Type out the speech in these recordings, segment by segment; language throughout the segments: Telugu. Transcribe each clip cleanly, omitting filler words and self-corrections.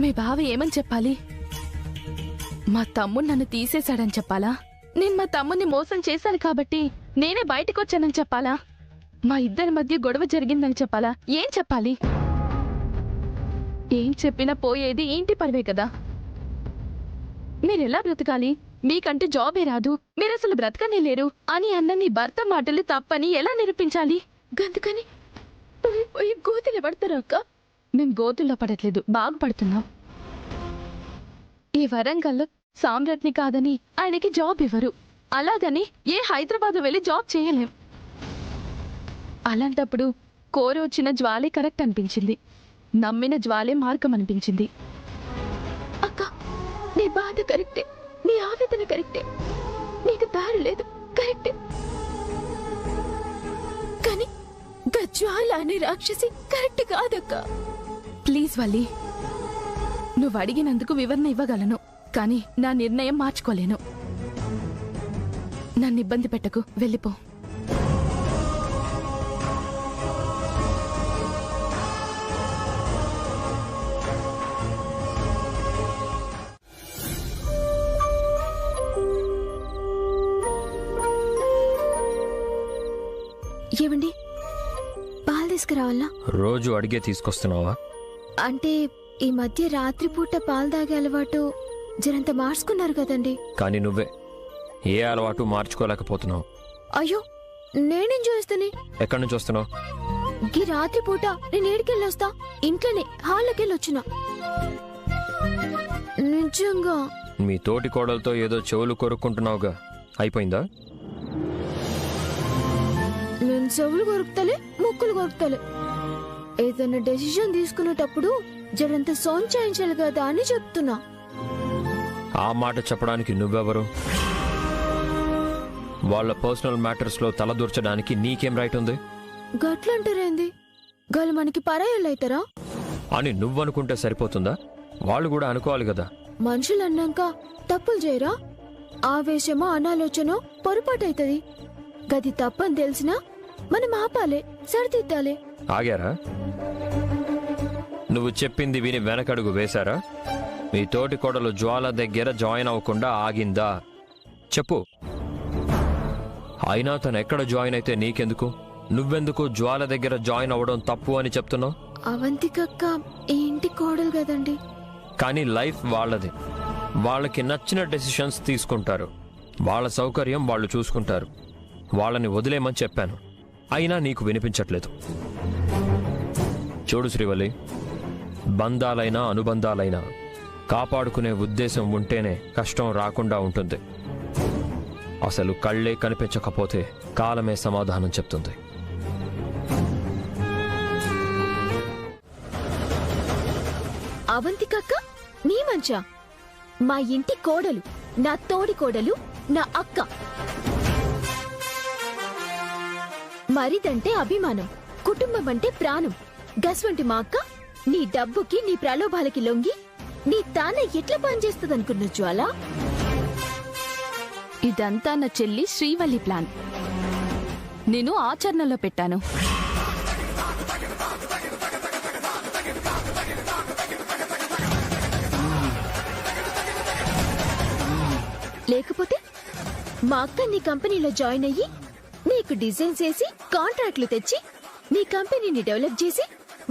మీ బావ ఏమని చెప్పాలి? మా తమ్ముడు నన్ను తీసేశాడని చెప్పాలా? నేను మా తమ్ముడిని మోసం చేశాను కాబట్టి నేనే బయటకొచ్చానని చెప్పాలా? మా ఇద్దరి మధ్య గొడవ జరిగిందని చెప్పాలా? ఏం చెప్పాలి? ఏం చెప్పినా పోయేది ఇంటి పరువే కదా. మీరెలా బ్రతకాలి? మీకంటే జాబే రాదు, మీరసలు బ్రతకనే లేరు అని అన్న నీ భర్త మాటలు తప్పని ఎలా నిరూపించాలి? గందుకని పోయి గోతులు పడతారు అక్క. మేము గోతుల్లో పడట్లేదు, బాగుపడుతున్నాం. ఈ వరంగల్లో సామ్రాట్ని కాదని ఆయనకి జాబ్ ఇవ్వరు. అలాగని ఏ హైదరాబాద్ వెళ్ళి జాబ్ చేయలేం. అలాంటప్పుడు కోరి వచ్చిన జ్వాలే కరెక్ట్ అనిపించింది. నమ్మిన జ్వాలే మార్గం అనిపించింది. అక్క, నీ బాధ కరెక్టే, నీ ఆవేదన కరెక్టే, నీకు దారి లేదు కరెక్టే. కానీ జ్వాల అనే రాక్షసి కరెక్ట్ కాదక్క. ప్లీజ్ వల్లి, నువ్వు అడిగినందుకు వివరణ ఇవ్వగలను, కానీ నా నిర్ణయం మార్చుకోలేను. నన్ను ఇబ్బంది పెట్టకు, వెళ్ళిపో. ఏమండి, పాలు తీసుకురావాలా? రోజు అడిగే తీసుకొస్తున్నావా? అంటే ఈ మధ్య రాత్రిపూట పాలు తాగే అలవాటు జరంత మార్చుకున్నారు కదండి. కానీ నువ్వే ఏ అలవాటు మార్చుకోలేకపోతున్నావు. అయ్యో, నేనేం చేస్తానే? ఎక్కడి నుంచి వస్తున్నావు? ఈ రాత్రిపూట నేను ఏడికెళ్ళొస్తా? ఇంట్లోనే హాల్లోకెళ్ళొచ్చునా. నిజంగా మీ తోటి కోడలతో ఏదో చెవులు కొరుక్కుంటున్నావుగా, అయిపోయిందా? నేను చెవులు కొరుకుతలే, ముక్కులు కొరుకుతలే. ఏదైనా డెసిషన్ తీసుకునేటప్పుడు జరంత సోంచాయించాలి కదా అని చెప్తున్నా. ఆ మాట చెప్పడానికి నువ్వెవరు? వాళ్ళ పర్సనల్ మ్యాటర్స్ లో తలదూర్చడానికి నీకేం రైట్ ఉంది? గట్లంటారేంది? గలు మనకి పరాయాలైతారా అని నువ్వనుకుంటే సరిపోతుందా? వాళ్ళు కూడా అనుకోవాలి కదా. మనుషులు అన్నాక తప్పులు చేయరా? ఆవేశమో అనాలోచనో పొరపాటైతది. గది తప్పని తెలిసినా మనం ఆపాలే, సరిదిద్దాలే. ఆగారా? నువ్వు చెప్పింది విని వెనకడుగు వేశారా? మీ తోటి కోడలు జ్వాల దగ్గర జాయిన్ అవ్వకుండా ఆగిందా? చెప్పు. అయినా తను ఎక్కడ జాయిన్ అయితే నీకెందుకు? నువ్వెందుకు జ్వాల దగ్గర జాయిన్ అవ్వడం తప్పు అని చెప్తున్నావు? అవంతికక్క ఈ ఇంటి కోడలు కదండి. కానీ లైఫ్ వాళ్ళది. వాళ్ళకి నచ్చిన డెసిషన్స్ తీసుకుంటారు. వాళ్ళ సౌకర్యం వాళ్ళు చూసుకుంటారు. వాళ్ళని వదిలేమని చెప్పాను, అయినా నీకు వినిపించట్లేదు. చూడు శ్రీవల్లి, బంధాలైనా అనుబంధాలైనా కాపాడుకునే ఉద్దేశం ఉంటేనే కష్టం రాకుండా ఉంటుంది. అసలు కళ్ళే కనిపించకపోతే కాలమే సమాధానం చెప్తుంది. అవంతికక్క నీ మంచా? మా ఇంటి కోడలు, నా తోడి కోడలు, నా అక్క. మరిదంటే అభిమానం, కుటుంబం అంటే ప్రాణం. గస్వంటి మా అక్క నీ డబ్బుకి, నీ ప్రలోభాలకి లొంగి నీ తాన ఎట్లా పనిచేస్తుందనుకున్న జ్వాల? ఇదంతా నా చెల్లి శ్రీవల్లి ప్లాన్. నేను ఆచరణలో పెట్టాను. లేకపోతే మా అక్క నీ కంపెనీలో జాయిన్ అయ్యి నీకు డిజైన్స్ వేసి కాంట్రాక్ట్లు తెచ్చి నీ కంపెనీని డెవలప్ చేసి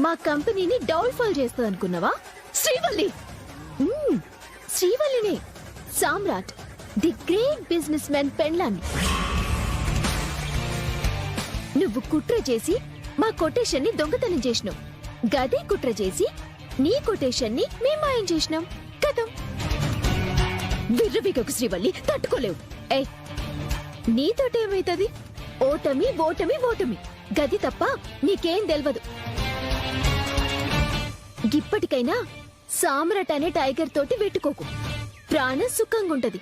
మా కంపెనీని డౌన్ఫాల్ చేస్తుంది అనుకున్నావా? శ్రీవల్లి, శ్రీవల్లినే, సామ్రాట్, ది గ్రేట్ బిజినెస్ మ్యాన్ పెండ్లాన్ని. నువ్వు కుట్ర చేసి మా కొటేషన్ ని దొంగతనం చేసినావు. గదే కుట్ర చేసి నీ కొటేషన్ ని మేం మాయం చేసినాం. కథం. విర్రవిగకు శ్రీవల్లి, తట్టుకోలేవు. ఏ నీతోటేమైతుంది? ఓటమి ఓటమి ఓటమి, గది తప్ప నీకేం తెల్వదు. ఇప్పటికైనా సామ్రాట్ అనే టైగర్ తోటి వెట్టుకోకు, ప్రాణం సుఖంగుంటది.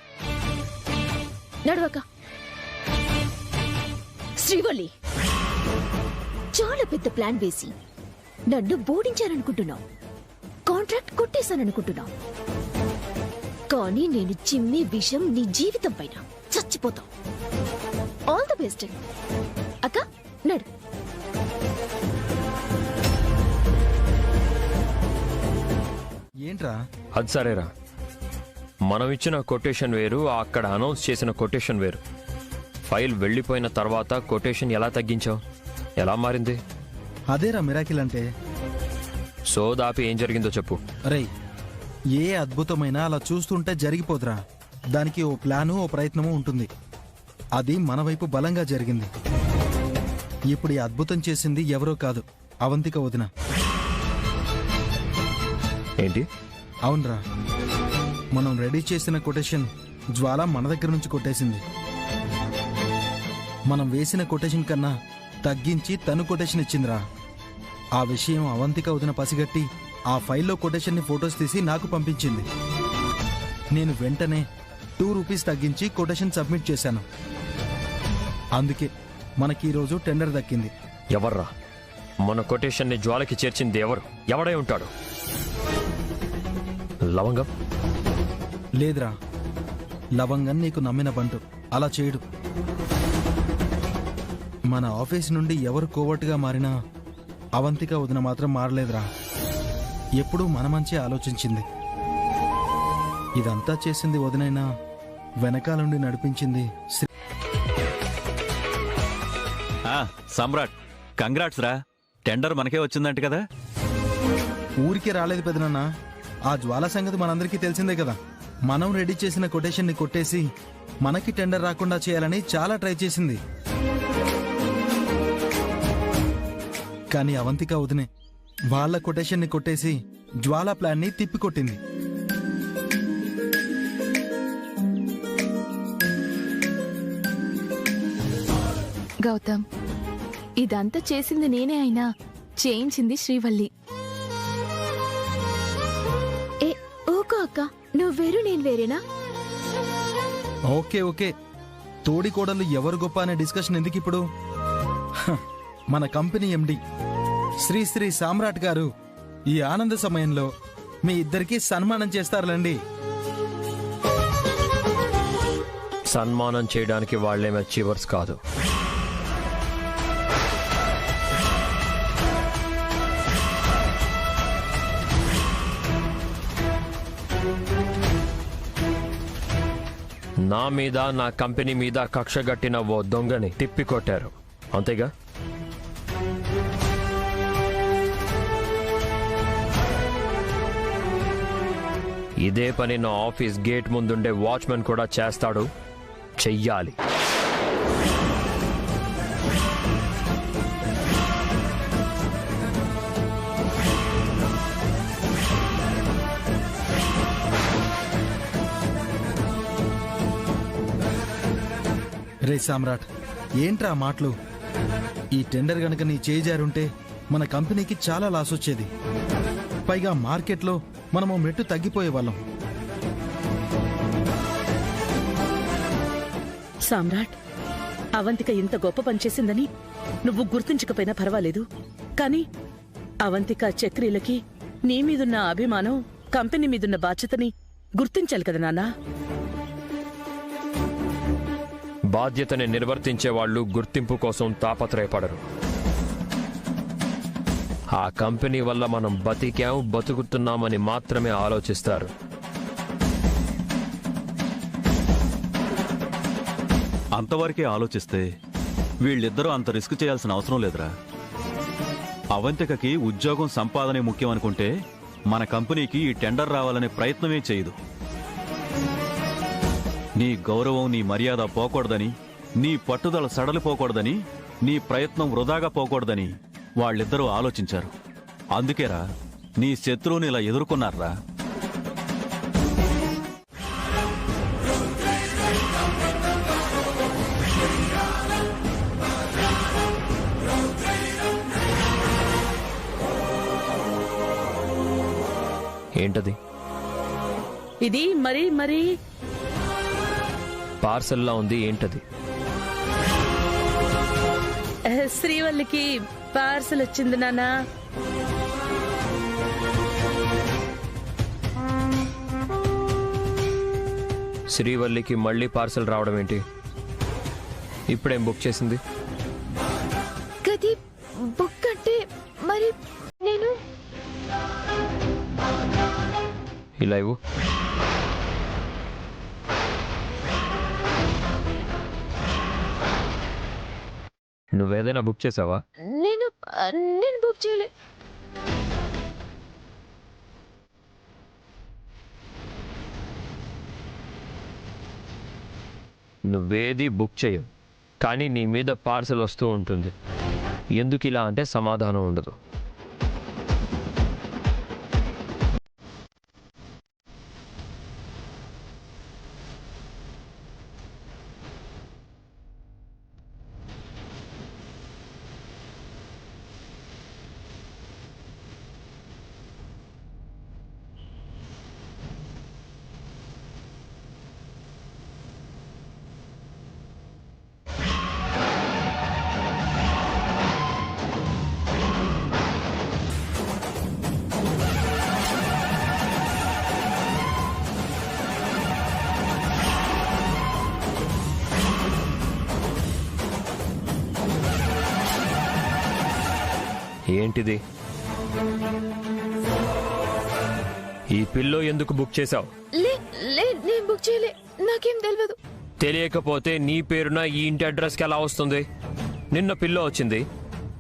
నడవక. శ్రీవల్లి, చాలా పెద్ద ప్లాన్ వేసి నన్ను బోడించారనుకుంటున్నావు, కాంట్రాక్ట్ కొట్టేశాననుకుంటున్నావు. కానీ నేను చిమ్మే విషయం నీ జీవితం పైన. చచ్చిపోతావు. ఆల్ ది బెస్ట్ అక్క. నడు. ఏంట్రా? అది సరేరా, మనం ఇచ్చిన కొటేషన్ వేరు, అక్కడ అనౌన్స్ చేసిన కొటేషన్ వేరు. ఫైల్ వెళ్ళిపోయిన తర్వాత కొటేషన్ ఎలా తగ్గించావు? ఎలా మారింది? అదేరా మిరాకిల్ అంటే. సోదాపి ఏం జరిగిందో చెప్పు. రేయ్, ఏ అద్భుతమైనా అలా చూస్తుంటే జరిగిపోదురా. దానికి ఓ ప్లాను, ఓ ప్రయత్నము ఉంటుంది. అది మన వైపు బలంగా జరిగింది. ఇప్పుడు ఈ అద్భుతం చేసింది ఎవరో కాదు, అవంతిక వదిన. ఏంటి? అవునరా, మనం రెడీ చేసిన కొటేషన్ జ్వాల మన దగ్గర నుంచి కొట్టేసింది. మనం వేసిన కొటేషన్ కన్నా తగ్గించి తను కొటేషన్ ఇచ్చిందిరా. ఆ విషయం అవంతిక వదిన పసిగట్టి ఆ ఫైల్లో కొటేషన్ని ఫొటోస్ తీసి నాకు పంపించింది. నేను వెంటనే 2 రూపీస్ తగ్గించి కొటేషన్ సబ్మిట్ చేశాను. అందుకే మనకి ఈరోజు టెండర్ దక్కింది. ఎవర్రా మన కొటేషన్ని జ్వాలకి చేర్చింది? ఎవడై ఉంటాడు? లవంగం? లేదురా, లవంగం నీకు నమ్మిన బంటు అలా చేయడు. మన ఆఫీస్ నుండి ఎవరు కోవట్టుగా మారినా అవంతిక వదిన మాత్రం మారలేదురా. ఎప్పుడూ మన మంచి ఆలోచించింది. ఇదంతా చేసింది వదినైనా వెనకాలండి నడిపించింది సమ్రాట్, కంగ్రాట్స్ రా. టెండర్ మనకే వచ్చిందంట కదా? ఊరికే రాలేదు పెదనాన్న. ఆ జ్వాల సంగతి మనందరికీ తెలిసిందే కదా. మనం రెడీ చేసిన కొటేషన్ని కొట్టేసి మనకి టెండర్ రాకుండా చేయాలని చాలా ట్రై చేసింది. కానీ అవంతిక వదినే వాళ్ళ కొటేషన్ని కొట్టేసి జ్వాల ప్లాన్ని తిప్పికొట్టింది. గౌతమ్, ఇదంతా చేసింది నేనే అయినా చేయించింది శ్రీవల్లి. ఏ ఓకో అక్క, నువ్వు వేరు నేను వేరేనా? ఓకే ఓకే, తోడి కోడలు ఎవరు గొప్ప అనే డిస్కషన్ ఎందుకు ఇప్పుడు? హ, మన కంపెనీ ఎండి శ్రీ శ్రీ సామ్రాట్ గారు ఈ ఆనంద సమయంలో మీ ఇద్దరికి సన్మానం చేస్తారులండి. సన్మానం చేయడానికి వాళ్ళేం అచీవర్స్ కాదు. నా మీద, నా కంపెనీ మీద కక్షగట్టిన ఓ దొంగని తిప్పికొట్టారు, అంతేగా? ఇదే పని నా ఆఫీస్ గేట్ ముందుండే వాచ్మెన్ కూడా చేస్తాడు, చెయ్యాలి. రే సామ్రాట్, ఏంట్రా మాటలు? ఈ టెండర్ గనక నీ చేజారుంటే మన కంపెనీకి చాలా లాస్ వచ్చేది. పైగా మార్కెట్లో మనము మెట్టు తగ్గిపోయే వాళ్ళం. సామ్రాట్, అవంతిక ఇంత గొప్ప పనిచేసిందని నువ్వు గుర్తించకపోయినా పర్వాలేదు, కానీ అవంతిక చక్రీలకి నీ మీదున్న అభిమానం, కంపెనీ మీదున్న బాధ్యతని గుర్తించాలి కదా నాన్నా. బాధ్యతని నిర్వర్తించే వాళ్ళు గుర్తింపు కోసం తాపత్రయపడరు. ఆ కంపెనీ వల్ల మనం బతుకుతున్నామని మాత్రమే ఆలోచిస్తారు. అంతవరకే ఆలోచిస్తే వీళ్ళిద్దరూ అంత రిస్క్ చేయాల్సిన అవసరం లేదురా. అవంతికకి ఉద్యోగం సంపాదనే ముఖ్యం అనుకుంటే మన కంపెనీకి ఈ టెండర్ రావాలనే ప్రయత్నమే చేయదు. నీ గౌరవం, నీ మర్యాద పోకూడదని, నీ పట్టుదల సడలిపోకూడదని, నీ ప్రయత్నం వృధాగా పోకూడదని వాళ్ళిద్దరూ ఆలోచించారు. అందుకేరా నీ శత్రువుని ఇలా ఎదుర్కొన్నారా. ఏంటది? ఇది మరీ మరీ పార్సల్లా ఉంది. ఏంటది? శ్రీవల్లికి పార్సల్ వచ్చింది నాన్నా. శ్రీవల్లికి మళ్ళీ పార్సల్ రావడం ఏంటి? ఇప్పుడేం బుక్ చేసింది? గది బుక్ అంటే మరి నేను ఇలా ఇవ్వు. నువ్వేదైనా బుక్ చేసావా? నేను బుక్ చేయలే. నువ్వేది బుక్ చేయవు, కానీ నీ మీద పార్సల్ వస్తూ ఉంటుంది. ఎందుకు ఇలా అంటే సమాధానం ఉండదు. ఏంటిది? ఈ పిల్లో ఎందుకు బుక్ చేశావు? నేను బుక్ చేయలే, నాకేం తెలియదు. తెలియకపోతే నీ పేరున ఈ ఇంటి అడ్రస్కి ఎలా వస్తుంది? నిన్న పిల్లో వచ్చింది,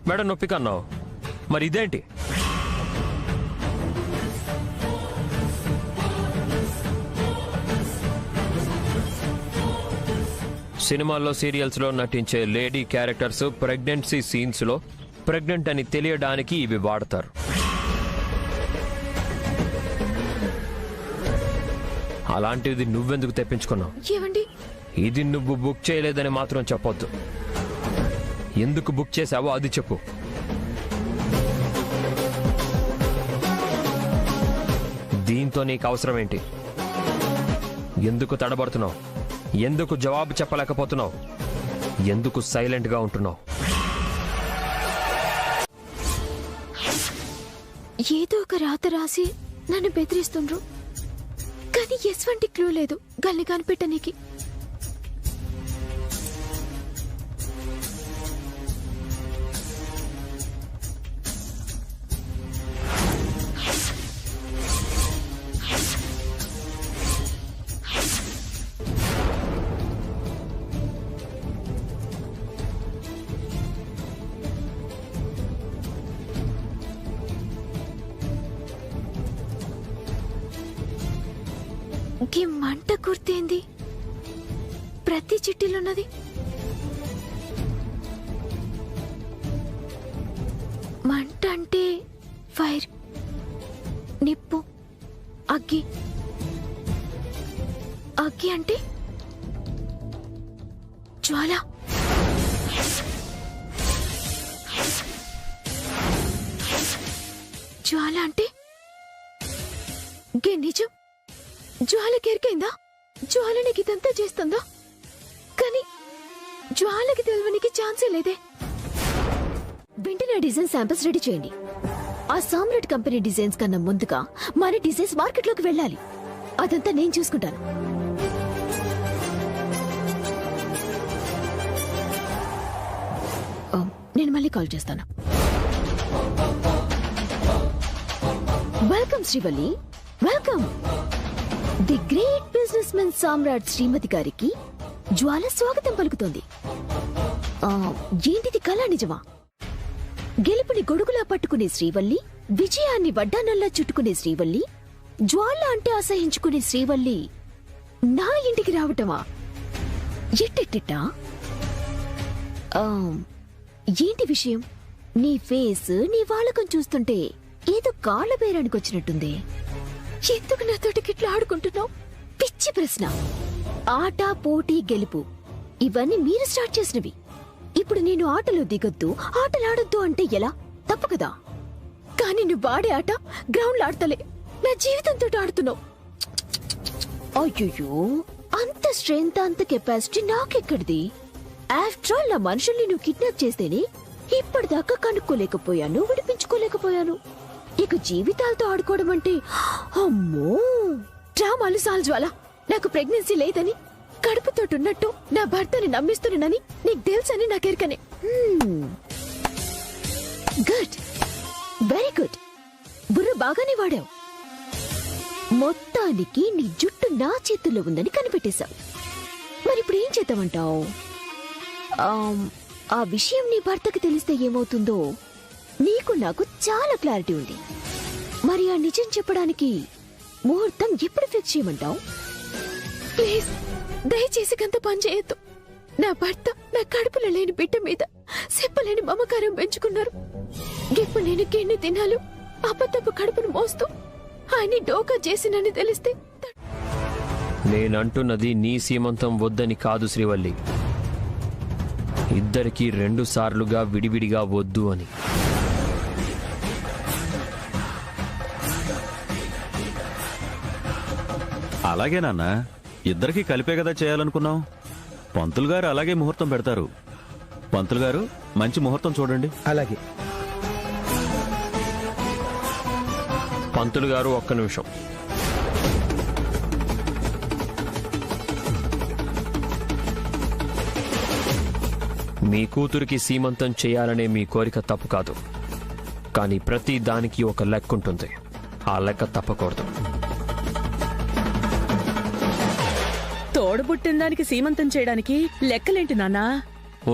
మేడం నొప్పి కన్నావు, మరి ఇదేంటి? సినిమాల్లో సీరియల్స్లో నటించే లేడీ క్యారెక్టర్స్ ప్రెగ్నెన్సీ సీన్స్లో ప్రెగ్నెంట్ అని తెలియడానికి ఇవి వాడతారు. అలాంటిది నువ్వెందుకు తెప్పించుకున్నావు? ఏమండి, ఇది నువ్వు బుక్ చేయలేదని మాత్రం చెప్పొద్దు. ఎందుకు బుక్ చేశావో అది చెప్పు. దీంతో నీకు అవసరం ఏంటి? ఎందుకు తడబడుతున్నావు? ఎందుకు జవాబు చెప్పలేకపోతున్నావు? ఎందుకు సైలెంట్గా ఉంటున్నావు? ఏదో ఒక రాత రాసి నన్ను బెదిరిస్తుండ్రు, కానీ ఎటువంటి క్లూ లేదు గల్ని కనిపెట్టనీకి. ఈ మంట గుర్తేంది ప్రతి చిట్టిలున్నది? మంట అంటే ఫైర్, నిప్పు, అగ్గి. అగ్గి అంటే జ్వాల. జ్వాల అంటే నిజం. జ్వాలకి ఎరికైందా? జ్వాల నీకు ఇదంతా చేస్తుందా? కానీ జ్వాలకి తెలవనికి ఛాన్సే లేదే. వెంటనే డిజైన్ శాంపిల్స్ రెడీ చేయండి. ఆ సామ్రాట్ కంపెనీ డిజైన్స్ కన్నా ముందుగా మన డిజైన్స్ మార్కెట్లోకి వెళ్ళాలి. అదంతా నేను చూసుకుంటాను. నేను మళ్ళీ కాల్ చేస్తాను. Welcome Srivalli, welcome. The great business men Samrat Srimathi గారికి జ్వాల స్వాగతం పలుకుతోంది. ఏంటిది కళా నిజమా? గెలుపుని గొడుగులా పట్టుకునే శ్రీవల్లి, విజయాన్ని వడ్డానల్లా చుట్టుకునే శ్రీవల్లి, జ్వాల అంటే అసహించుకునే శ్రీవల్లి నా ఇంటికి రావటమా? ఎట్టెట్టా? ఏంటి విషయం? నీ ఫేస్, నీ వాలకం చూస్తుంటే ఏదో కాళ్ల బేరానికి వచ్చినట్టుంది. ఎందుకు నాతోటి గిట్లా ఆడుకుంటున్నావు? పిచ్చి ప్రశ్న. ఆట, పోటీ, గెలుపు ఇవన్నీ మీరు స్టార్ట్ చేసినవి. ఇప్పుడు నేను ఆటలో దిగొద్దు, ఆటలాడొద్దు అంటే ఎలా? తప్పు కదా. కానీ నువ్వు ఆడే ఆట గ్రౌండ్ ఆడతలే, నా జీవితంతో ఆడుతున్నావు. అయ్యో, అంత స్ట్రెంత్, అంత కెపాసిటీ నాకెక్కడిది? ఆఫ్టర్ ఆల్ నా మనుషుల్ని నువ్వు కిడ్నాప్ చేస్తేనే ఇప్పటిదాకా కనుక్కోలేకపోయాను, విడిపించుకోలేకపోయాను. ఇక జీవితాలతో ఆడుకోవడం అంటే అమ్మో. డ్రామాలు సాల్ జ్వాల. నాకు ప్రెగ్నెన్సీ లేదని, కడుపుతోటున్నట్టు నా భర్తని నమ్మిస్తున్నానని నీకు తెలుసని నాకెరకనే. Good, very good. బుర్ర బాగానే వాడావు. మొత్తం మొత్తానికి నీ జుట్టు నా చేతుల్లో ఉందని కనిపెట్టేశావు. మరి ఇప్పుడు ఏం చేద్దామంటావు? ఆ విషయం నీ భర్తకి తెలిస్తే ఏమవుతుందో నీకు నాకు చాలా క్లారిటీ ఉంది. మరి ఆ నిజం చెప్పడానికి ముహూర్తం ఎప్పుడు ఫిక్స్ చేయమంటావు? ప్లీజ్ దయచేసి గంత పని చేయొద్దు. నా భర్త నా కడుపులో లేని బిడ్డ మీద చెప్పలేని మమకారం పెంచుకున్నారు. ఇప్పుడు నేను గిన్నె తినాలు అబద్ధపు కడుపును మోస్తూ ఆయన్ని డోకా చేసినని తెలిస్తే నేనంటున్నది నీ సీమంతం వద్దని కాదు శ్రీవల్లి, ఇద్దరికి 2 సార్లుగా విడివిడిగా వద్దు అని. అలాగే నాన్న, ఇద్దరికి కలిపే కదా చేయాలనుకున్నాం. పంతులు గారు అలాగే ముహూర్తం పెడతారు. పంతులు గారు మంచి ముహూర్తం చూడండి. అలాగే. పంతులు గారు ఒక్క నిమిషం. మీ కూతురికి సీమంతం చేయాలనే మీ కోరిక తప్పు కాదు, కానీ ప్రతి దానికి ఒక లెక్క ఉంటుంది. ఆ లెక్క తప్పకూడదు. తోడబుట్టిన దానికి సీమంతం చేయడానికి లెక్కలేంటి నాన్నా?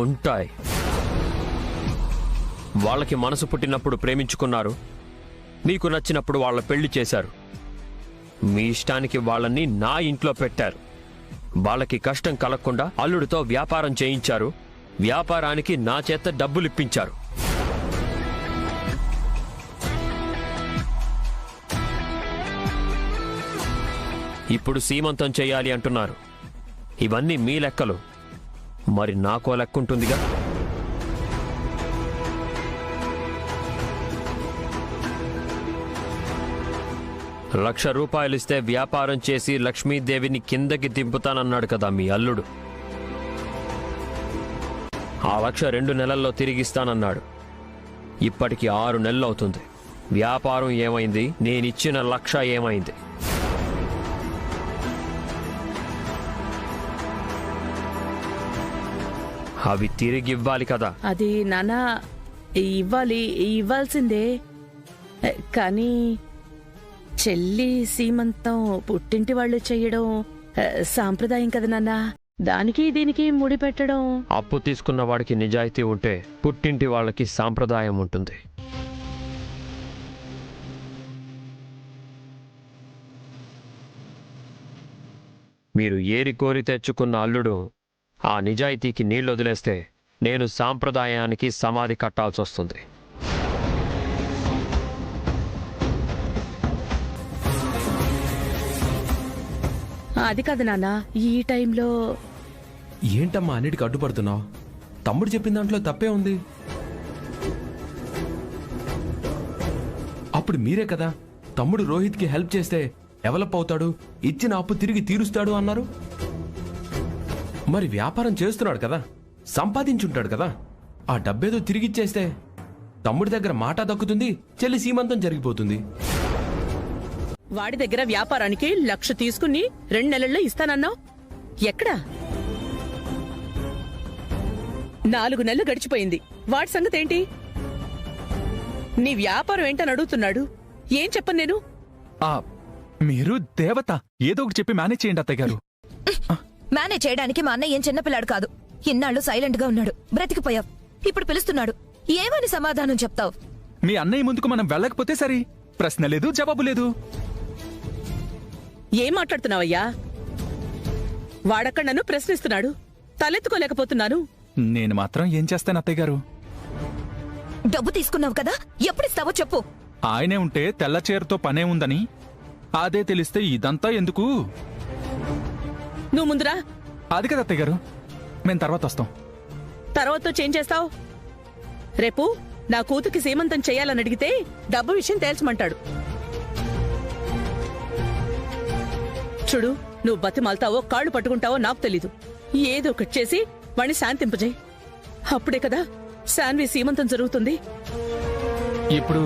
ఉంటాయి. వాళ్ళకి మనసు పుట్టినప్పుడు ప్రేమించుకున్నారు, మీకు నచ్చినప్పుడు వాళ్ళ పెళ్లి చేశారు. మీ ఇష్టానికి వాళ్ళని నా ఇంట్లో పెట్టారు. వాళ్ళకి కష్టం కలగకుండా అల్లుడితో వ్యాపారం చేయించారు. వ్యాపారానికి నా చేత డబ్బులిప్పించారు. ఇప్పుడు సీమంతం చేయాలి అంటున్నారు. ఇవన్నీ మీ లెక్కలు, మరి నాకో లెక్కుంటుందిగా. ₹1,00,000 ఇస్తే వ్యాపారం చేసి లక్ష్మీదేవిని కిందకి దింపుతానన్నాడు కదా మీ అల్లుడు. ఆ 1,00,000 2 నెలల్లో తిరిగిస్తానన్నాడు. ఇప్పటికి 6 నెలలు అవుతుంది. వ్యాపారం ఏమైంది? నేనిచ్చిన 1,00,000 ఏమైంది? అవి తిరిగి ఇవ్వాలి కదా. అది నానా ఇవ్వాల్సిందే, కానీ చెల్లి సీమంతం పుట్టింటి వాళ్ళు చెయ్యడం సాంప్రదాయం కదా నాన్నా. దానికి దీనికి ముడి పెట్టడం. అప్పు తీసుకున్న వాడికి నిజాయితీ ఉంటే పుట్టింటి వాళ్ళకి సాంప్రదాయం ఉంటుంది. మీరు ఏరి కోరి తెచ్చుకున్న అల్లుడు ఆ నిజాయితీకి నీళ్లు వదిలేస్తే నేను సాంప్రదాయానికి సమాధి కట్టాల్సి వస్తుంది. అది కాదు నాన్న, ఈ టైంలో. ఏంటమ్మా అన్నిటికి అడ్డుపడుతున్నావు? తమ్ముడు చెప్పిన దాంట్లో తప్పే ఉంది. అప్పుడు మీరే కదా తమ్ముడు రోహిత్కి హెల్ప్ చేస్తే డెవలప్ అవుతాడు, ఇచ్చిన అప్పు తిరిగి తీరుస్తాడు అన్నారు. మరి వ్యాపారం చేస్తున్నాడు కదా, సంపాదించుంటాడు కదా, ఆ డబ్బేదో తిరిగిచ్చేస్తే తమ్ముడి దగ్గర మాట దక్కుతుంది, చెల్లి సీమంతం జరిగిపోతుంది. వాడి దగ్గర వ్యాపారానికి 1,00,000 తీసుకుని 2 నెలల్లో ఇస్తానన్నావు. ఎక్కడా? 4 నెలలు గడిచిపోయింది. వాడి సంగతి ఏంటి? నీ వ్యాపారం ఏంటని అడుగుతున్నాడు. ఏం చెప్పను నేను? మీరు దేవత, ఏదో ఒకటి చెప్పి మేనేజ్ చేయండి అత్తయ్య గారు. మేనేజ్ చేయడానికి మా అన్నయ్య ఏం చిన్నపిల్లాడు కాదు. ఇన్నాళ్ళు సైలెంట్ గా ఉన్నాడు, బ్రతికిపోయావు. ఇప్పుడు పిలుస్తున్నాడు, ఏమని సమాధానం చెప్తావు? మీ అన్నయ్య ముందుకు మనం వెళ్ళకపోతే సరి. ప్రశ్న లేదు, జవాబు లేదు. ఏం మాట్లాడుతున్నావయ్యా? వాడక్కడ నన్ను ప్రశ్నిస్తున్నాడు, తలెత్తుకోలేకపోతున్నాను. నేను మాత్రం ఏం చేస్తాను అత్తయ్య గారు? డబ్బు తీసుకున్నావు కదా, ఎప్పుడిస్తావో చెప్పు. ఆయనే ఉంటే తెల్ల చీరతో పనే ఉందని, అదే తెలిస్తే ఇదంతా ఎందుకు? నువ్వు ముందురా. అది కదా అత్తయ్య గారు, మేము తర్వాత వస్తాం. తర్వాత చేంజ్ చేస్తావు. రేపు నా కూతురికి సీమంతం చేయాలని అడిగితే డబ్బు విషయం తేల్చమంటాడు. చూడు, నువ్వు బతిమాలతావో కాళ్ళు పట్టుకుంటావో నాకు తెలీదు. ఏదో ఒకటి చేసి వాణ్ణి శాంతింపజేయి. అప్పుడే కదా శాన్వి సీమంతం జరుగుతుంది. ఇప్పుడు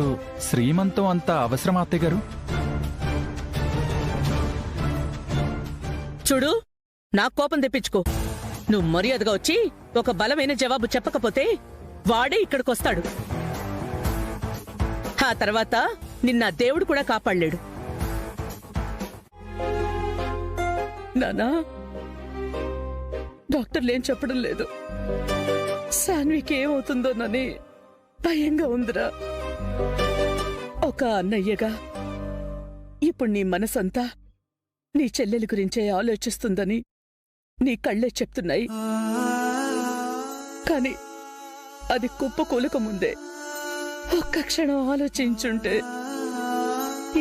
శ్రీమంతం అంత అవసరమా అత్తయ్య గారు? చూడు, నాకు కోపం తెప్పించుకో. నువ్వు మర్యాదగా వచ్చి ఒక బలమైన జవాబు చెప్పకపోతే వాడే ఇక్కడికొస్తాడు. ఆ తర్వాత నిన్న దేవుడు కూడా కాపాడలేడు. నానా డాక్టర్లేం చెప్పడం లేదు. శాన్వికి ఏమవుతుందోనని భయంగా ఉందిరా. ఒక అన్నయ్యగా ఇప్పుడు నీ మనసంతా నీ చెల్లెలి గురించే ఆలోచిస్తుందని నీ కళ్ళే చెప్తున్నాయి. కాని అది కుప్పకూలక ముందే ఒక్క క్షణం ఆలోచించుంటే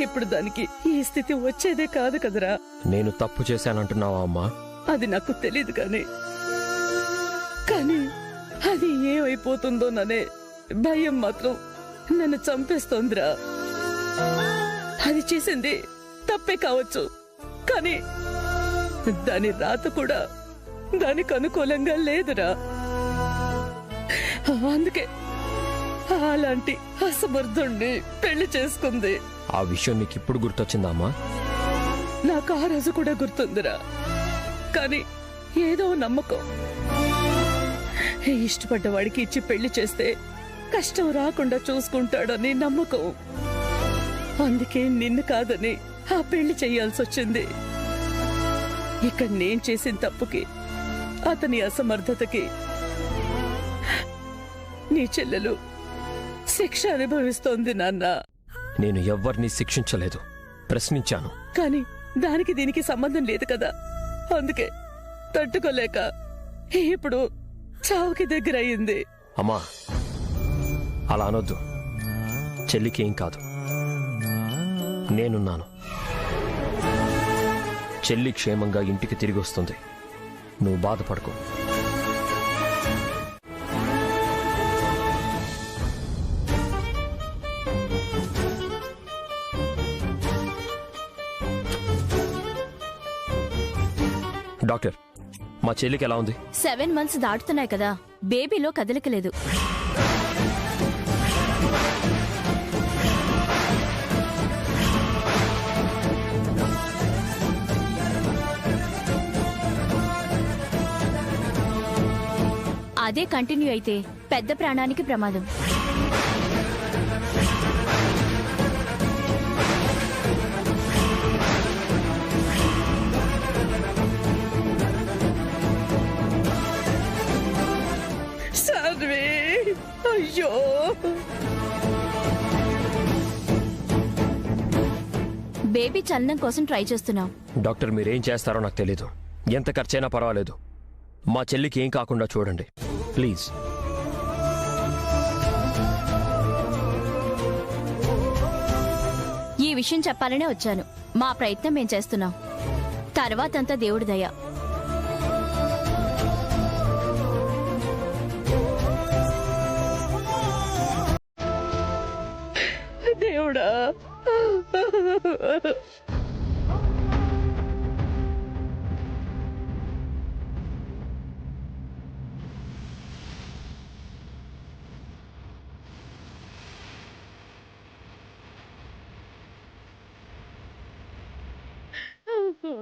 ఇప్పుడు దానికి ఈ స్థితి వచ్చేదే కాదు కదరా. నేను తప్పు చేశానంటున్నావా అమ్మా? అది నాకు తెలీదు కానీ అది ఏమైపోతుందోననే భయం మాత్రం నన్ను చంపేస్తోందిరా. అది చేసింది తప్పే కావచ్చు, కానీ దాని రాత కూడా దానికి అనుకూలంగా లేదురా. అందుకే అలాంటి అసమర్థుణ్ణి పెళ్లి చేసుకుంది. ఆ విషయం నీకు ఇప్పుడు గుర్తొచ్చిందా అమ్మా? నాకు ఆ రోజు కూడా గుర్తుందిరా. కానీ ఏదో నమ్మకం, ఇష్టపడ్డ వాడికి ఇచ్చి పెళ్లి చేస్తే కష్టం రాకుండా చూసుకుంటాడని నమ్మకం. అందుకే నిన్ను కాదని ఆ పెళ్లి చెయ్యాల్సి వచ్చింది. ఇక్కడ నేను చేసిన తప్పుకి, అతని అసమర్థతకి నీ చెల్లెలు శిక్ష అనుభవిస్తోంది నాన్న. నేను ఎవ్వరినీ శిక్షించలేదు, ప్రశ్నించాను. కానీ దానికి దీనికి సంబంధం లేదు కదా. అందుకే తట్టుకోలేక ఇప్పుడు చావుకి దగ్గర అయింది. అమ్మా, అలా అనొద్దు. చెల్లికి ఏం కాదు, నేనున్నాను. చెల్లి క్షేమంగా ఇంటికి తిరిగి వస్తుంది. నువ్వు బాధపడకు. డాక్టర్, మా చెల్లికి ఎలా ఉంది? 7 months దాటుతున్నాయి కదా, బేబీలో కదలికలేదు. అదే కంటిన్యూ అయితే పెద్ద ప్రాణానికి ప్రమాదం. సాన్వి, అయ్యో, బేబీ చలనం కోసం ట్రై చేస్తున్నాం. డాక్టర్, మీరేం చేస్తారో నాకు తెలీదు. ఎంత ఖర్చైనా పర్వాలేదు, మా చెల్లికి ఏం కాకుండా చూడండి ప్లీజ్. ఈ విషయం చెప్పాలనే వచ్చాను. మా ప్రయత్నం మేం చేస్తున్నాం, తర్వాతంతా దేవుడి దయ. దేవుడా,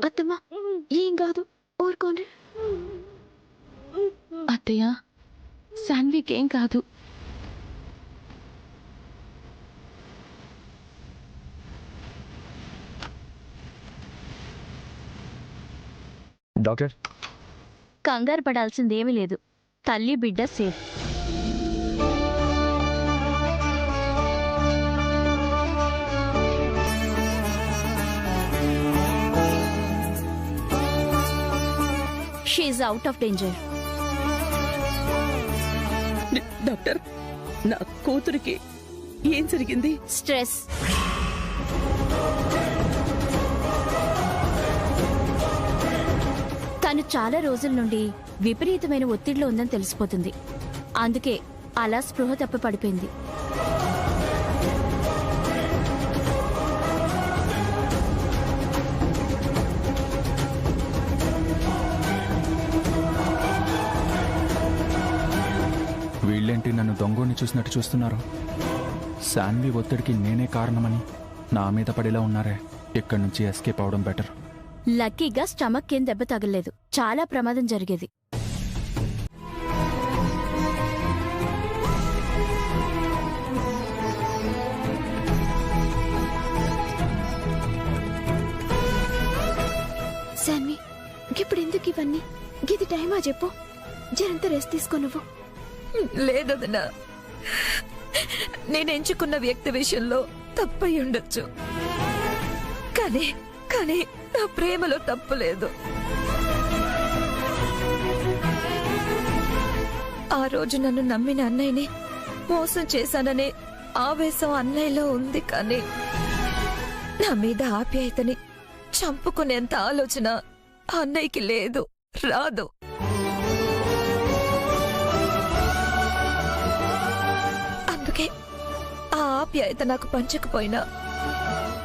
అత్తమ్మా, ఏం కాదు, ఊరుకోండి. అత్తయ్య, శాన్వికి ఏం కాదు. డాక్టర్, కంగారు పడాల్సిందేమీ లేదు. తల్లి బిడ్డ safe. She's out of danger. Doctor, నా కూతురికి ఏం జరిగింది? స్ట్రెస్. తను చాలా రోజుల నుండి విపరీతమైన ఒత్తిడిలో ఉందని తెలిసిపోతుంది. అందుకే అలా స్పృహ తప్పి పడిపోయింది. వీళ్ళేంటి నన్ను దొంగోని చూసినట్టు చూస్తున్నారు? శాన్వి ఒత్తిడికి నేనే కారణమని నా మీద పడేలా ఉన్నారే. ఇక్కడి నుంచి ఎస్కేప్ అవడం బెటర్. లక్కీగా స్టమక్ ఏం దెబ్బ తగలేదు. చాలా ప్రమాదం జరిగేది. శాన్వి, ఎందుకివన్నీ? గిది టైమా చెప్పు? జరంత రెస్ట్ తీసుకో నువ్వు. లేదదనా, నేను ఎంచుకున్న వ్యక్తి విషయంలో తప్పై ఉండొచ్చు, కానీ కానీ నా ప్రేమలో తప్పు లేదు. ఆ రోజు నన్ను నమ్మిన అన్నయ్యని మోసం చేశాననే ఆవేశం అన్నయ్యలో ఉంది, కానీ నా మీద ఆప్యాయతని చంపుకునేంత ఆలోచన అన్నయ్యకి లేదు, రాదు. అందుకే ఆ ఆప్యాయత నాకు పంచకపోయినా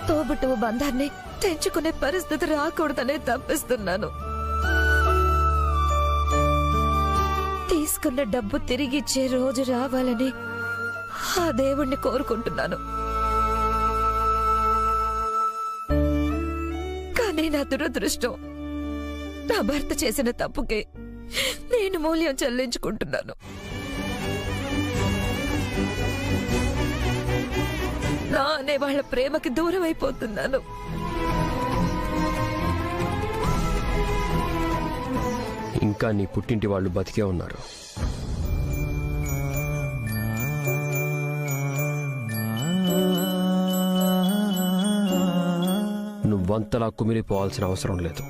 తోబుట్టువు బంధాన్ని తెంచుకునే పరిస్థితి రాకూడదనే తప్పిస్తున్నాను. తీసుకున్న డబ్బు తిరిగిచ్చే రోజు రావాలని ఆ దేవుణ్ణి కోరుకుంటున్నాను. కానీ నా దురదృష్టం, నా భర్త చేసిన తప్పుకే నేను మూల్యం చెల్లించుకుంటున్నాను. నా అనే వాళ్ళ ప్రేమకి దూరం అయిపోతున్నాను. ఇంకా నీ పుట్టింటి వాళ్ళు బతికే ఉన్నారు. నువ్వంతలా కుమిలిపోవాల్సిన అవసరం లేదు.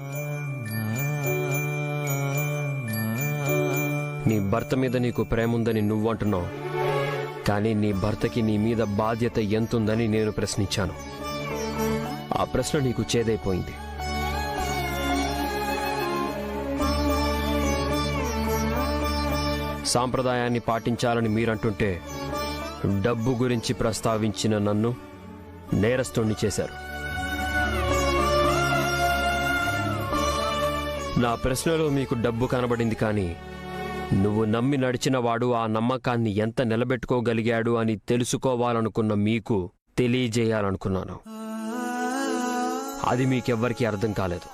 నీ భర్త మీద నీకు ప్రేమ ఉందని నువ్వంటున్నావు, కానీ నీ భర్తకి నీ మీద బాధ్యత ఎంతుందని నేను ప్రశ్నించాను. ఆ ప్రశ్న నీకు చేదైపోయింది. సాంప్రదాయాన్ని పాటించాలని మీరంటుంటే డబ్బు గురించి ప్రస్తావించిన నన్ను నేరస్తుణ్ణి చేశారు. నా ప్రశ్నలో మీకు డబ్బు కనబడింది, కానీ నువ్వు నమ్మి నడిచిన వాడు ఆ నమ్మకాన్ని ఎంత నిలబెట్టుకోగలిగాడు అని తెలుసుకోవాలనుకున్న మీకు తెలియజేయాలనుకున్నాను. అది మీకెవ్వరికీ అర్థం కాలేదు.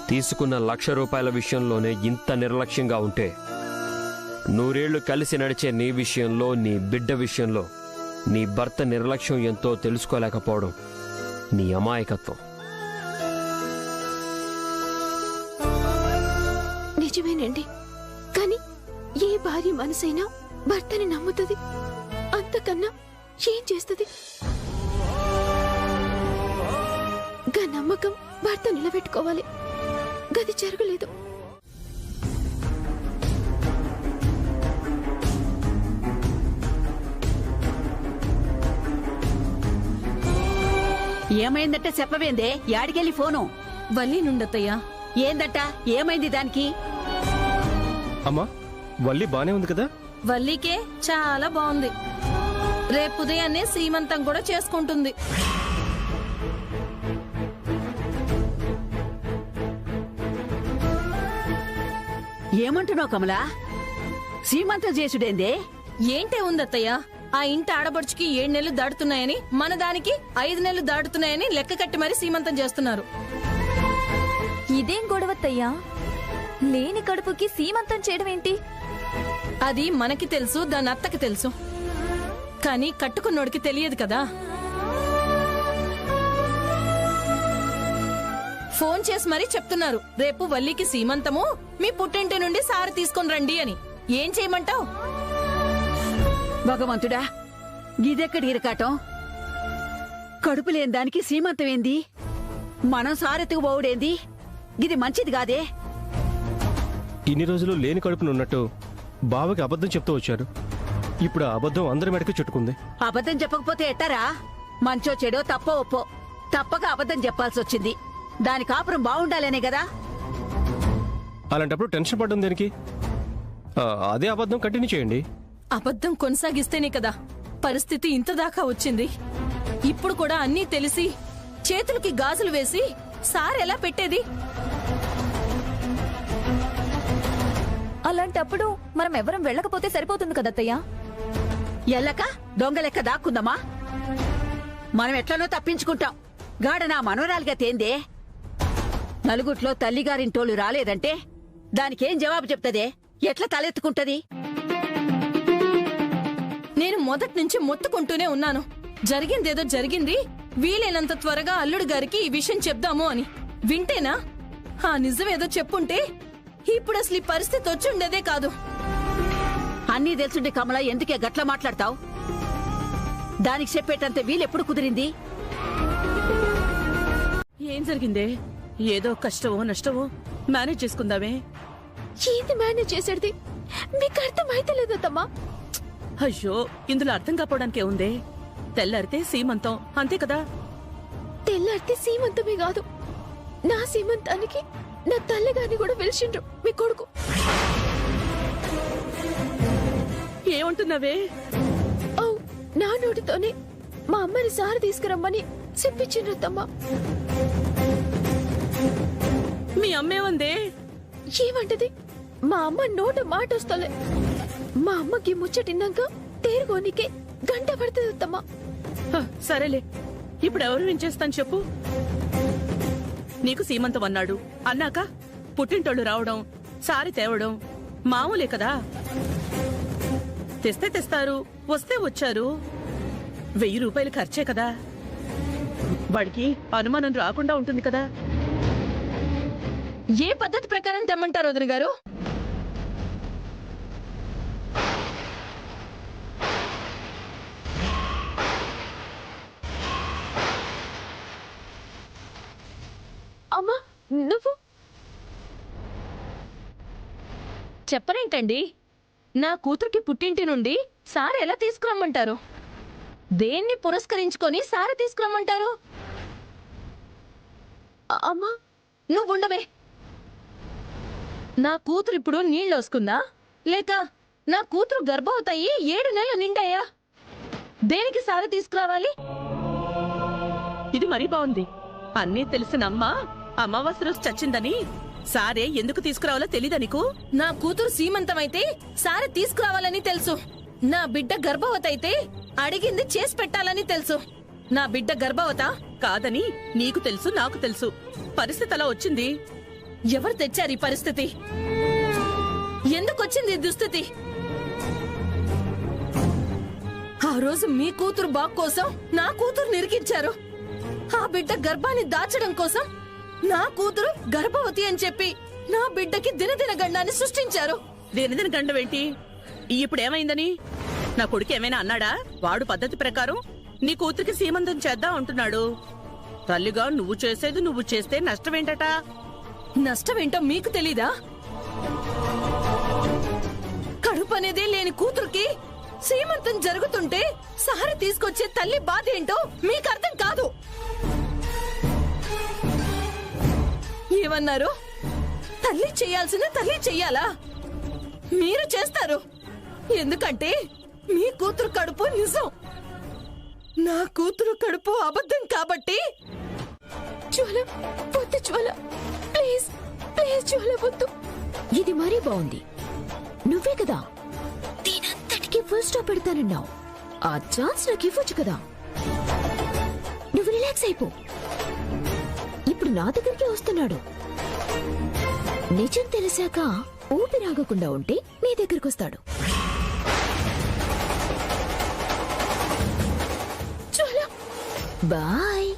తీసుకున్న ₹1,00,000 విషయంలోనే ఇంత నిర్లక్ష్యంగా ఉంటే, 100 ఏళ్లు కలిసి నడిచే నీ విషయంలో, నీ బిడ్డ విషయంలో నీ భర్త నిర్లక్ష్యం ఎంతో తెలుసుకోలేకపోవడం నీ అమాయకత్వం. నిజమేనండి, కానీ ఏ భార్య మనసైనా భర్తని నమ్ముతుంది, అంతకన్నా ఏం చేస్తుంది? గా నమ్మకం భర్త నిలబెట్టుకోవాలి. గది జరగలేదు. ఏమైందట చెప్పవేందే? యాడికెళ్ళి ఫోను? వల్లి నుండత్తయ్యా. ఏందట? ఏమైంది దానికి? అమ్మా, వల్లి బానే ఉంది కదా? వల్లికే చాలా బాగుంది. రేపు ఉదయాన్నే సీమంతం కూడా చేసుకుంటుంది. ఏమంటున్నావు కమలా? సీమంతం చేసుడేందే? ఏంటే ఉందత్తయ్యా, ఆ ఇంటి ఆడబడుచుకి 7 నెలలు దాటుతున్నాయని, మన దానికి 5 నెలలు దాటుతున్నాయని లెక్క కట్టి మరీ సీమంతం చేస్తున్నారు. ఇదేం గొడవత్తయ్యా? లేని కడుపుకి సీమంతం చేయడం ఏంటి? అది మనకి తెలుసు, దాని అత్తకి తెలుసు, కానీ కట్టుకున్నోడికి తెలియదు కదా. ఫోన్ చేసి మరీ చెప్తున్నారు, రేపు వల్లికి సీమంతము, మీ పుట్టింటి నుండి సారి తీసుకొని రండి అని. ఏం చేయమంటావు? భగవంతుడా, గిదెక్కడి ఇరకాటం? కడుపు లేని దానికి సీమంతం ఏంది? మనం సారెత్తుకు పోవుడేంది? గిది మంచిది కాదే. ఇన్ని రోజులు లేని కడుపునున్నట్టు బావకి అబద్ధం చెప్తూ వచ్చారు. ఇప్పుడు ఆ అబద్ధం అందరి మెడకి చుట్టుకుంది. అబద్ధం చెప్పకపోతే ఎట్టారా? మంచో చెడో తప్పో ఒప్పో తప్పక అబద్ధం చెప్పాల్సి వచ్చింది. దాని కాపురం బాగుండాలనే కదా. అలాంటప్పుడు టెన్షన్ పడ్డం దేనికి? అదే అబద్ధం కంటిన్యూ చేయండి. అబద్ధం కొనసాగిస్తేనే కదా పరిస్థితి ఇంత దాకా వచ్చింది. ఇప్పుడు కూడా అన్నీ తెలిసి చేతులకి గాజులు వేసి సారెలా పెట్టేది? అలాంటప్పుడు మనం ఎవరం వెళ్ళకపోతే సరిపోతుంది కదత్తయ్యా. ఎల్లక దొంగ లెక్క దాక్కుందమ్మా. మనం ఎట్లనో తప్పించుకుంటాం. గాడ నా మనోరాలుగా తేందే. నలుగుట్లో తల్లిగారింటోళ్ళు రాలేదంటే దానికేం జవాబు చెప్తదే? ఎట్లా తలెత్తుకుంటది? నేను మొదటి నుంచి మొత్తుకుంటూనే ఉన్నాను, జరిగిందేదో జరిగింది, వీలైనంత త్వరగా అల్లుడు గారికి ఈ విషయం చెప్దాము అని. వింటేనా? ఆ నిజమేదో చెప్పుంటే ఇప్పుడు అసలు ఈ పరిస్థితి వచ్చుండేదే కాదు. అన్నీ తెలుసుండే కమల ఎందుకే గట్ల మాట్లాడతావు? దానికి చెప్పేటంత వీలెప్పుడు కుదిరింది? ఏం జరిగిందే? ఏదో కష్టమో నష్టమో మేనేజ్ చేసుకుందామే. ఏంది మేనేజ్ చేసేది? మీకు అర్థమైతే లేదమ్మా. అయ్యో, ఇందులో అర్థం కాపోవడానికే ఉందే. తెల్లారితే సీమంతం, అంతే కదా. తెల్లారితే సీమంతమే కాదు, నా సీమంతానికి నా తల్లిగారిని కూడా పిలిచిండ్రు మీ కొడుకు. ఏమంటున్నావే? ఓ, నా నోటితోనే మా అమ్మని సారి తీసుకురమ్మని చెప్పించిండ్రమ్మా. మీ అమ్మేమందే? ఏమంటది? మా అమ్మ నోట మాట వస్తలే. మా అమ్మకి ముచ్చటిన్నాక తేరుకోనికే గంట పడుతుందమ్మా. సరేలే, ఇప్పుడు ఎవరు వించేస్తాను చెప్పు. నీకు సీమంతం అన్నాడు, అన్నాక పుట్టింటోళ్ళు రావడం, సారి తేవడం మామూలే కదా. తెస్తే తెస్తారు, వస్తే వచ్చారు. 1000 రూపాయలు ఖర్చే కదా. వాడికి అనుమానం రాకుండా ఉంటుంది కదా. ఏ పద్ధతి ప్రకారం తెమ్మంటారు వదిన గారు? అమ్మా, నువ్వు చెప్పరేంటండి? నా కూతురికి పుట్టింటి నుండి సారి ఎలా తీసుకురమ్మంటారు? దేన్ని పురస్కరించుకొని సారి తీసుకురమ్మంటారు? అమ్మా, నువ్వుండవే. నా కూతురు ఇప్పుడు నీళ్ళు వస్తుందా, లేక నా కూతురు గర్భవతయి 7 నెలలు నిండాయా? దేనికి సారి తీసుకురావాలి? ఇది మరీ బాగుంది. అన్నీ తెలిసిన అమ్మ అమావాస్య రోజు చచ్చిందని సారే ఎందుకు తీసుకురావాలో తెలీదా నీకు? నా కూతురు సీమంతమైతే సారి తీసుకురావాలని తెలుసు. నా బిడ్డ గర్భవత అయితే అడిగింది చేసి పెట్టాలని తెలుసు. నా బిడ్డ గర్భవత కాదని నీకు తెలుసు, నాకు తెలుసు. పరిస్థితి అలా వచ్చింది. ఎవరు తెచ్చారు ఈ పరిస్థితి? ఎందుకొచ్చింది ఈ దుస్థితి? ఆ రోజు మీ కూతురు బాగు కోసం నా కూతురు నిరికించారు. ఆ బిడ్డ గర్భాన్ని దాచడం కోసం నా కూతురు గర్భవతి అని చెప్పి నా బిడ్డకి దినదిన గండాన్ని సృష్టించారు. దినదిన గండం ఏంటి? ఇప్పుడు ఏమైందని నా కొడుకు ఏమైనా అన్నాడా? వాడు పద్ధతి ప్రకారం నీ కూతురికి సీమంతం చేద్దాం అంటున్నాడు. తల్లిగా నువ్వు చేసేది నువ్వు చేస్తే నష్టమేంటట? నష్టమేంటో మీకు తెలీదా? కడుపు అనేదే లేని కూతురికి సీమంతం జరుగుతుంటే సారి తీసుకొచ్చే తల్లి బాధ ఏంటో మీకు అర్థం కాదు. ఏమన్నారు? తల్లి చేయాల్సిన తల్లి చెయ్యాలా? మీరు చేస్తారు. ఎందుకంటే మీ కూతురు కడుపు నిజం, నా కూతురు కడుపు అబద్ధం కాబట్టి. జ్వాల, వద్దు జ్వాల, ప్లీజ్ ప్లీజ్ జ్వాల, వద్దు. ఇది మరీ బాగుంది. నువ్వే కదా దీనంతటికి ఫుల్ స్టాప్ పెడతానన్నావు. ఆ ఛాన్స్ నాకు ఇవ్వచ్చు కదా. నువ్వు రిలాక్స్ అయిపో. ఇప్పుడు నా దగ్గరికి వస్తున్నాడు. నిజం తెలిసాక ఊపిరాగకుండా ఉంటే నీ దగ్గరికి వస్తాడు. బాయ్.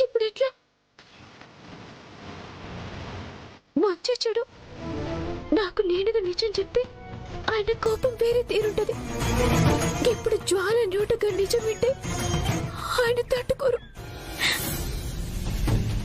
ఇప్పుడు ఎట్లా? మంచి చెడు నాకు నేనుగా నిజం చెప్పి ఆయన కోపం వేరే తీరుంటది. ఇప్పుడు జ్వాల నోటగా నిజం వింటే ఆయన తట్టుకోరు.